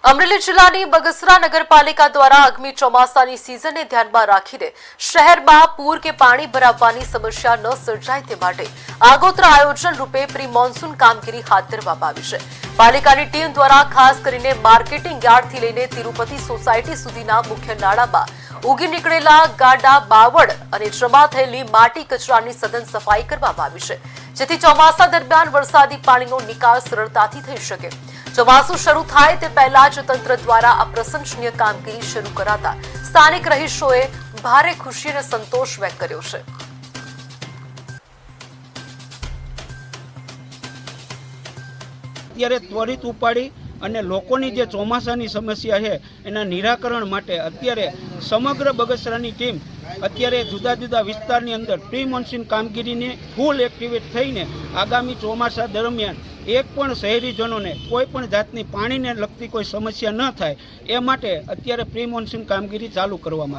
અમરેલી જિલ્લાની બગસરા નગરપાલિકા દ્વારા આગામી ચોમાસાની સિઝનને ધ્યાનમાં રાખીને શહેરમાં પૂર કે પાણી ભરાવાની સમસ્યા ન સર્જાય તે માટે આગોતરા આયોજન રૂપે પ્રી મોન્સૂન કામગીરી હાથ ધરવામાં આવી છે। પાલિકાની ટીમ દ્વારા ખાસ કરીને માર્કેટિંગ યાર્ડથી લઈને તિરુપતિ સોસાયટી સુધીના મુખ્ય નાળામાં ઉગી નીકળેલા ગાડા બાવળ અને જમા થયેલી માટી કચરાની સઘન સફાઈ કરવામાં આવી છે, જેથી ચોમાસા દરમિયાન વરસાદી પાણીનો નિકાલ સરળતાથી થઈ શકે। ચોમાસું શરૂ થાય તે પહેલા જ તંત્ર દ્વારા આ પ્રશંસનીય કામગીરી શરૂ કરાતા સ્થાનિક રહીશોએ ભારે ખુશી અને સંતોષ વ્યક્ત કર્યો છે। અત્યારે ત્વરિત ઉપાડી અને લોકોની જે ચોમાસાની સમસ્યા છે એના નિરાકરણ માટે અત્યારે સમગ્ર બગસરાની ટીમ અત્યારે જુદા જુદા વિસ્તારની અંદર પ્રી મોન્સૂન કામગીરીને ફૂલ એક્ટિવેટ થઈને આગામી ચોમાસા દરમિયાન એક પણ શહેરીજનોને કોઈ પણ જાતની પાણીને લગતી કોઈ સમસ્યા ન થાય એ માટે અત્યારે પ્રી મોન્સૂન કામગીરી ચાલુ કરવામાં આવી।